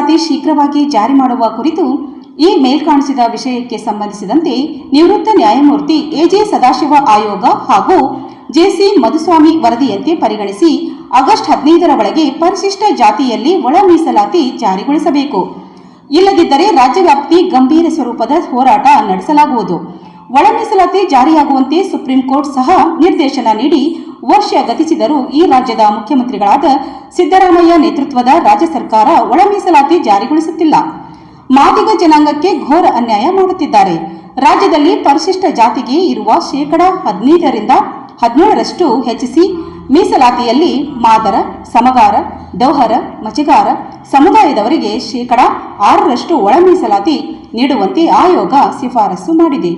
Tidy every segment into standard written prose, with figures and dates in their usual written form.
ಮೀಸಲಾತಿ ಶೀಘ್ರವಾಗಿ ಜಾರಿ ಮಾಡುವ ಕುರಿತು ಈ ಮೇಲ್ಕಾಣಿಸಿದ ವಿಷಯಕ್ಕೆ ಸಂಬಂಧಿಸಿದಂತೆ ನಿವೃತ್ತ ನ್ಯಾಯಮೂರ್ತಿ ಎಜೆ ಸದಾಶಿವ ಆಯೋಗ ಹಾಗೂ ಜೆಸಿ ಮಧುಸ್ವಾಮಿ ವರದಿಯಂತೆ ಪರಿಗಣಿಸಿ ಆಗಸ್ಟ್ 15ರ ಒಳಗೆ ಪರಿಶಿಷ್ಟ ಜಾತಿಯಲ್ಲಿ ಒಳ ಮೀಸಲಾತಿ ಜಾರಿಗೊಳಿಸಬೇಕು. ಇಲ್ಲದಿದ್ದರೆ ರಾಜ್ಯವ್ಯಾಪ್ತಿ ಗಂಭೀರ ಸ್ವರೂಪದ ಹೋರಾಟ ನಡೆಸಲಾಗುವುದು. ಒಳ ಮೀಸಲಾತಿ ಜಾರಿಯಾಗುವಂತೆ ಸುಪ್ರೀಂ ಕೋರ್ಟ್ ಸಹ ನಿರ್ದೇಶನ ನೀಡಿ ವರ್ಷ ಗತಿಸಿದರೂ ಈ ರಾಜ್ಯದ ಮುಖ್ಯಮಂತ್ರಿಗಳಾದ ಸಿದ್ದರಾಮಯ್ಯ ನೇತೃತ್ವದ ರಾಜ್ಯ ಸರ್ಕಾರ ಒಳ ಮೀಸಲಾತಿ ಜಾರಿಗೊಳಿಸುತ್ತಿಲ್ಲ. ಮಾದಿಗ ಜನಾಂಗಕ್ಕೆ ಘೋರ ಅನ್ಯಾಯ ಮಾಡುತ್ತಿದ್ದಾರೆ. ರಾಜ್ಯದಲ್ಲಿ ಪರಿಶಿಷ್ಟ ಜಾತಿಗೆ ಇರುವ 15% 17% ಹೆಚ್ಚಿಸಿ ಮೀಸಲಾತಿಯಲ್ಲಿ ಮಾದರ, ಸಮಗಾರ, ಡೋಹರ, ಮಚಗಾರ ಸಮುದಾಯದವರಿಗೆ 6% ಒಳ ಮೀಸಲಾತಿ ನೀಡುವಂತೆ ಆಯೋಗ ಶಿಫಾರಸು ಮಾಡಿದೆ.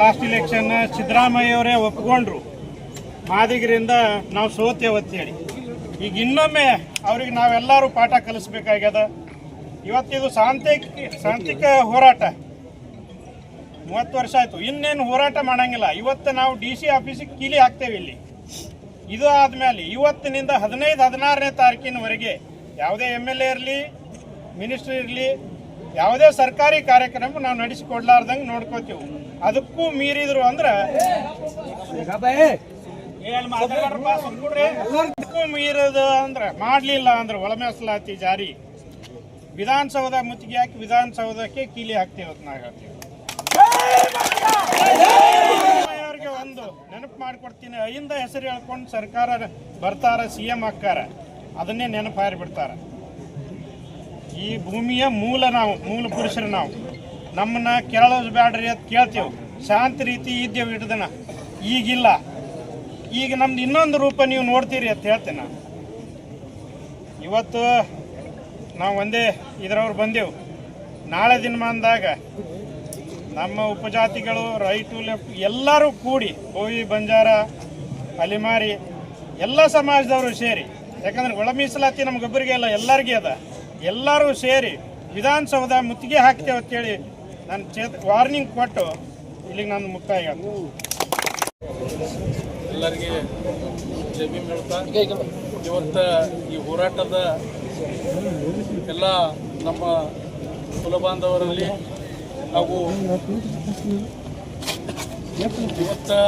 ಲಾಸ್ಟ್ ಇಲೆಕ್ಷನ್ ಸಿದ್ದರಾಮಯ್ಯವರೇ ಒಪ್ಕೊಂಡ್ರು ಮಾದಿಗರಿಂದ ನಾವು ಸೋತೇವತ್ತು ಹೇಳಿ. ಈಗ ಇನ್ನೊಮ್ಮೆ ಅವ್ರಿಗೆ ನಾವೆಲ್ಲರೂ ಪಾಠ ಕಲಿಸ್ಬೇಕಾಗ್ಯದ. ಇವತ್ತಿದು ಶಾಂತಿಕ ಹೋರಾಟ 30 ವರ್ಷ ಆಯ್ತು, ಇನ್ನೇನು ಹೋರಾಟ ಮಾಡಂಗಿಲ್ಲ. ಇವತ್ತು ನಾವು DC ಆಫೀಸಿಗೆ ಕೀಲಿ ಹಾಕ್ತೇವೆ ಇಲ್ಲಿ. ಇದು ಆದ್ಮೇಲೆ ಇವತ್ತಿನಿಂದ 15-16ನೇ ತಾರೀಕಿನವರೆಗೆ ಯಾವುದೇ MLA ಇರಲಿ, ಮಿನಿಸ್ಟರ್ ಇರಲಿ, ಯಾವುದೇ ಸರ್ಕಾರಿ ಕಾರ್ಯಕ್ರಮ ನಾವು ನಡೆಸಿಕೊಡ್ಲಾರ್ದಂಗೆ ನೋಡ್ಕೋತೀವಿ. ಅದಕ್ಕೂ ಮೀರಿದ್ರು ಅಂದ್ರೆ ಮೀರಿದು ಅಂದ್ರೆ ಮಾಡಲಿಲ್ಲ ಅಂದ್ರೆ ಒಳ ಮೀಸಲಾತಿ ಜಾರಿ ವಿಧಾನಸೌಧ ಮುತ್ತಿಗೆ ಹಾಕಿ ವಿಧಾನಸೌಧಕ್ಕೆ ಕೀಲಿ ಹಾಕ್ತೇವೆ ನಾವು ಹೇಳ್ತೀವಿ. ಅವ್ರಿಗೆ ಒಂದು ನೆನಪು ಮಾಡಿಕೊಡ್ತೀನಿ, ಅಹಿಂದ ಹೆಸರು ಹೇಳ್ಕೊಂಡು ಸರ್ಕಾರ ಬರ್ತಾರ, CM ಹಾಕಾರ, ಅದನ್ನೇ ನೆನಪು ಹಾರಿಬಿಡ್ತಾರ. ಈ ಭೂಮಿಯ ಮೂಲ ಪುರುಷರು ನಾವು. ನಮ್ಮನ್ನ ಕೆರಳೋದು ಬ್ಯಾಡ್ರಿ ಅಂತ ಕೇಳ್ತೇವೆ, ಶಾಂತ ರೀತಿ ಇದ್ದೇವೆ ಹಿಡ್ದನ. ಈಗಿಲ್ಲ. ಈಗ ನಮ್ದು ಇನ್ನೊಂದು ರೂಪ ನೀವು ನೋಡ್ತೀರಿ ಅಂತ ಹೇಳ್ತೇನೆ ನಾನು. ಇವತ್ತು ನಾವು ಒಂದೇ ಇದರವ್ರು ಬಂದೆವು. ನಾಳೆ ದಿನಮಾನದಾಗ ನಮ್ಮ ಉಪಜಾತಿಗಳು, ರೈಟು ಲೆಫ್ಟ್ ಎಲ್ಲರೂ ಕೂಡಿ, ಕೋವಿ, ಬಂಜಾರ, ಅಲಿಮಾರಿ ಎಲ್ಲ ಸಮಾಜದವರು ಸೇರಿ, ಯಾಕಂದ್ರೆ ಒಳ ಮೀಸಲಾತಿ ನಮ್ಗೊಬ್ಬರಿಗೆ ಅಲ್ಲ, ಎಲ್ಲರಿಗೆ ಅದ. ಎಲ್ಲರೂ ಸೇರಿ ವಿಧಾನಸೌಧ ಮುತ್ತಿಗೆ ಹಾಕ್ತೇವೆ ಅಂತೇಳಿ ನಾನು ವಾರ್ನಿಂಗ್ ಕೊಟ್ಟು ಇಲ್ಲಿಗೆ ನಾನು ಮುಕ್ತಾಯ ಆಗುತ್ತೆ. ಎಲ್ಲರಿಗೆ ಜಮೀನು ಹೇಳ್ತಾ ಇವತ್ತು ಈ ಹೋರಾಟದ ಎಲ್ಲ ನಮ್ಮ ಕುಲ ಬಾಂಧವರಲ್ಲಿ ಹಾಗೂ ಇವತ್ತು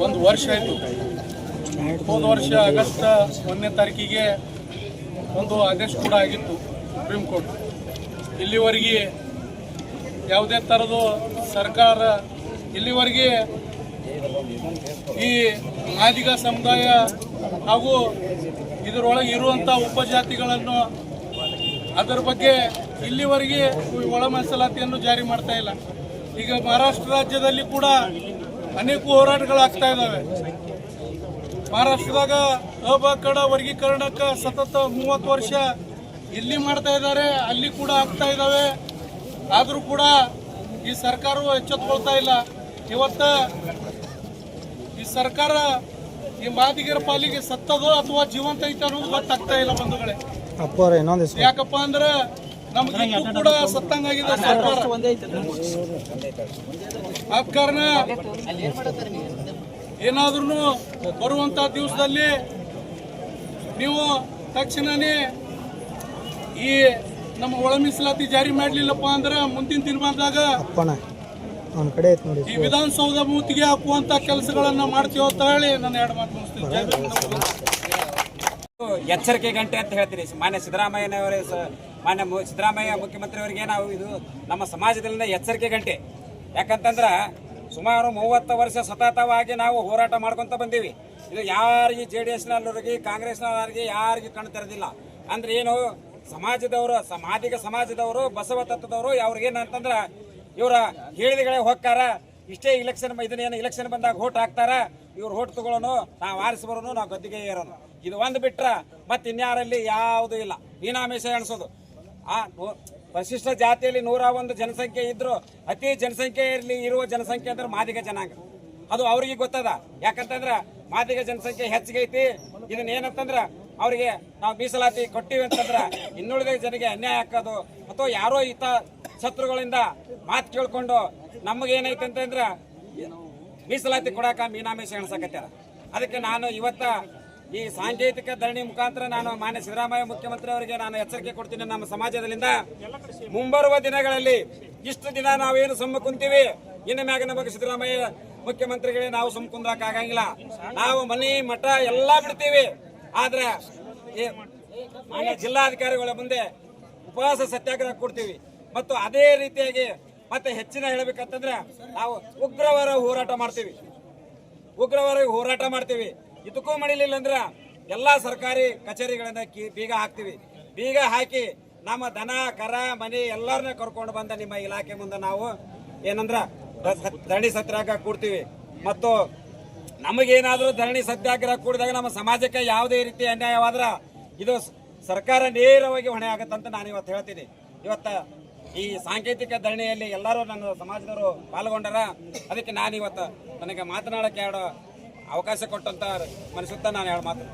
ಒಂದು ವರ್ಷ ಆಯಿತು. ಹೋದ ವರ್ಷ ಆಗಸ್ಟ್ 1ನೇ ತಾರೀಕಿಗೆ ಒಂದು ಆದೇಶ ಕೂಡ ಆಗಿತ್ತು ಸುಪ್ರೀಂ ಕೋರ್ಟ್. ಇಲ್ಲಿವರೆಗೆ ಯಾವುದೇ ಥರದ ಸರ್ಕಾರ ಇಲ್ಲಿವರೆಗೆ ಈ ಮಾದಿಗ ಸಮುದಾಯ ಹಾಗೂ ಇದರೊಳಗೆ ಇರುವಂಥ ಉಪಜಾತಿಗಳನ್ನು ಅದರ ಬಗ್ಗೆ ಇಲ್ಲಿವರೆಗೆ ಒಳ ಮೀಸಲಾತಿಯನ್ನು ಜಾರಿ ಮಾಡ್ತಾ ಇಲ್ಲ. ಈಗ ಮಹಾರಾಷ್ಟ್ರ ರಾಜ್ಯದಲ್ಲಿ ಕೂಡ ಅನೇಕ ಹೋರಾಟಗಳಾಗ್ತಾ ಇದ್ದಾವೆ. ಮಹಾರಾಷ್ಟ್ರದಾಗ ಅಬಕಡ ವರ್ಗೀಕರಣಕ್ಕೆ ಸತತ 30 ವರ್ಷ ಇಲ್ಲಿ ಮಾಡ್ತಾ ಇದ್ದಾರೆ, ಅಲ್ಲಿ ಕೂಡ ಆಗ್ತಾ ಇದ್ದಾವೆ. ಆದರೂ ಕೂಡ ಈ ಸರ್ಕಾರವು ಎಚ್ಚೆತ್ತುಕೊಳ್ತಾ ಇಲ್ಲ. ಇವತ್ತು ಈ ಸರ್ಕಾರ ಈ ಮಾದಿಗರ ಪಾಲಿಗೆ ಸತ್ತದೋ ಅಥವಾ ಜೀವಂತ ಐತೆ ಅನ್ನೋದು ಗೊತ್ತಾಗ್ತಾ ಇಲ್ಲ ಬಂಧುಗಳೇ. ಯಾಕಪ್ಪ ಅಂದ್ರೆ ನಮ್ಗೆ ಕೂಡ ಸತ್ತಂಗಾಗಿದೆ ಸರ್ಕಾರ. ಆದ ಕಾರಣ ಏನಾದ್ರೂ ಬರುವಂತ ದಿವಸದಲ್ಲಿ ನೀವು ತಕ್ಷಣನೇ ಈ ನಮ್ಮ ಒಳ ಮೀಸಲಾತಿ ಜಾರಿ ಮಾಡಲಿಲ್ಲಪ್ಪ ಅಂದ್ರೆ ಮುಂದಿನ ದಿನಮಾನದಾಗ ಈ ವಿಧಾನಸೌಧ ಮುತ್ತಿಗೆ ಹಾಕುವಂತ ಕೆಲಸಗಳನ್ನ ಮಾಡ್ತೀವಿ ಅಂತ ಹೇಳಿ ನಾನು 2 ಮಾತು ಮುಗಿಸ್ತೀನಿ. ಎಚ್ಚರಿಕೆ ಗಂಟೆ ಅಂತ ಹೇಳ್ತೀನಿ. ಮಾನ್ಯ ಸಿದ್ದರಾಮಯ್ಯ ಮುಖ್ಯಮಂತ್ರಿಯವರಿಗೆ ನಾವು ಇದು ನಮ್ಮ ಸಮಾಜದಲ್ಲಿನ ಎಚ್ಚರಿಕೆ ಗಂಟೆ. ಯಾಕಂತಂದ್ರೆ ಸುಮಾರು 30 ವರ್ಷ ಸತತವಾಗಿ ನಾವು ಹೋರಾಟ ಮಾಡ್ಕೊಂತ ಬಂದೀವಿ. ಇದು ಯಾರಿಗೆ JDSನವರಿಗೆ, ಕಾಂಗ್ರೆಸ್ನವರಿಗೆ ಯಾರಿಗೆ ಕಣ್ಣು ತೆರೆದಿಲ್ಲ. ಅಂದ್ರೆ ಏನು, ಸಮಾಜದವರು, ಮಾದಿಗ ಸಮಾಜದವರು, ಬಸವ ತತ್ವದವರು ಅವ್ರಿಗೇನಂತಂದ್ರೆ ಇವರ ಹೇಳಿದಗಳೇ ಹೋಗ್ತಾರ. ಇಷ್ಟೇ ಇಲೆಕ್ಷನ್ ಬಂದಾಗ ಓಟ್ ಹಾಕ್ತಾರ. ಇವ್ರು ಓಟ್ ತಗೊಳ್ಳೋನು, ನಾವು ಆರಿಸಿ ಬರೋನು, ನಾವು ಗದ್ದಿಗೆ ಏರೋನು. ಇದು ಒಂದು ಬಿಟ್ರ ಮತ್ತೆ ಇನ್ಯಾರಲ್ಲಿ ಯಾವುದೂ ಇಲ್ಲ. ಹೀನಾಮೇಷ ಎಣಿಸೋದು. ಪರಿಶಿಷ್ಟ ಜಾತಿಯಲ್ಲಿ 101 ಜನಸಂಖ್ಯೆ ಇದ್ರು ಅತಿ ಜನಸಂಖ್ಯೆಯಲ್ಲಿ ಇರುವ ಜನಸಂಖ್ಯೆ ಅಂದ್ರೆ ಮಾದಿಗ ಜನಾಂಗ. ಅದು ಅವ್ರಿಗೆ ಗೊತ್ತದ. ಯಾಕಂತಂದ್ರ ಮಾದಿಗ ಜನಸಂಖ್ಯೆ ಹೆಚ್ಚಿಗೆ ಐತಿ. ಇದನ್ನ ಏನಂತಂದ್ರ ಅವರಿಗೆ ನಾವು ಮೀಸಲಾತಿ ಕೊಟ್ಟಿವಿ ಅಂತಂದ್ರ ಇನ್ನುಳಿದ ಜನರಿಗೆ ಅನ್ಯಾಯ ಹಾಕೋದು ಅಥವಾ ಯಾರೋ ಈತ ಶತ್ರುಗಳಿಂದ ಮಾತು ಕೇಳ್ಕೊಂಡು ನಮಗೇನೈತೆ ಅಂತಂದ್ರ ಮೀಸಲಾತಿ ಕೊಡಾಕ ಮೀನಾಮೇಷ ಎಣಸಕತ್ಯಾರ. ಅದಕ್ಕೆ ನಾನು ಇವತ್ತ ಈ ಸಾಂಕೇತಿಕ ಧರಣಿ ಮುಖಾಂತರ ನಾನು ಮಾನ್ಯ ಸಿದ್ದರಾಮಯ್ಯ ಮುಖ್ಯಮಂತ್ರಿ ಅವರಿಗೆ ನಾನು ಎಚ್ಚರಿಕೆ ಕೊಡ್ತೀನಿ. ನಮ್ಮ ಸಮಾಜದಲ್ಲಿಂದ ಮುಂಬರುವ ದಿನಗಳಲ್ಲಿ ಇಷ್ಟು ದಿನ ನಾವೇನು ಸುಮ್ಮ ಕುಂತೀವಿ, ಇನ್ನು ಮ್ಯಾಗ ನಮಗೆ ಸಿದ್ದರಾಮಯ್ಯ ಮುಖ್ಯಮಂತ್ರಿಗಳೇ ನಾವು ಸುಮ್ಮ ಕುಂದ್ರಾಕ ಆಗಂಗಿಲ್ಲ. ನಾವು ಮನೆ ಮಠ ಎಲ್ಲಾ ಬಿಡ್ತೀವಿ. ಆದ್ರೆ ಮಾನ್ಯ ಜಿಲ್ಲಾಧಿಕಾರಿಗಳ ಮುಂದೆ ಉಪವಾಸ ಸತ್ಯಾಗ್ರಹ ಕೊಡ್ತೀವಿ. ಮತ್ತು ಅದೇ ರೀತಿಯಾಗಿ ಮತ್ತೆ ಹೆಚ್ಚಿನ ಹೇಳಬೇಕಂತಂದ್ರೆ ನಾವು ಉಗ್ರವಾರ ಹೋರಾಟ ಮಾಡ್ತೀವಿ. ಇದಕ್ಕೂ ಮಾಡಿಲಿಲ್ಲ ಅಂದ್ರೆ ಎಲ್ಲಾ ಸರ್ಕಾರಿ ಕಚೇರಿಗಳನ್ನ ಬೀಗ ಹಾಕ್ತಿವಿ. ಬೀಗ ಹಾಕಿ ನಮ್ಮ ದನ ಕರ ಮನೆ ಎಲ್ಲರನ್ನ ಕರ್ಕೊಂಡು ಬಂದ ನಿಮ್ಮ ಇಲಾಖೆ ಮುಂದೆ ನಾವು ಏನಂದ್ರ ಧರಣಿ ಸತ್ಯಾಗ್ರಹ ಕೂಡ್ತೀವಿ. ಮತ್ತು ನಮಗೇನಾದ್ರೂ ಧರಣಿ ಸತ್ಯಾಗ್ರಹ ಕೂಡಿದಾಗ ನಮ್ಮ ಸಮಾಜಕ್ಕೆ ಯಾವುದೇ ರೀತಿ ಅನ್ಯಾಯವಾದ್ರ ಇದು ಸರ್ಕಾರ ನೇರವಾಗಿ ಹೊಣೆ ಆಗತ್ತಂತ ನಾನು ಇವತ್ತು ಹೇಳ್ತೀನಿ. ಇವತ್ತ ಈ ಸಾಂಕೇತಿಕ ಧರಣಿಯಲ್ಲಿ ಎಲ್ಲರೂ ನನ್ನ ಸಮಾಜದವರು ಪಾಲ್ಗೊಂಡಾರ. ಅದಕ್ಕೆ ನಾನು ಇವತ್ತು ನನಗೆ ಮಾತನಾಡಕ್ಕೆ ಅವಕಾಶ ಕೊಟ್ಟಂತ ಮನಸುತ್ತಾ ನಾನು 2 ಮಾತು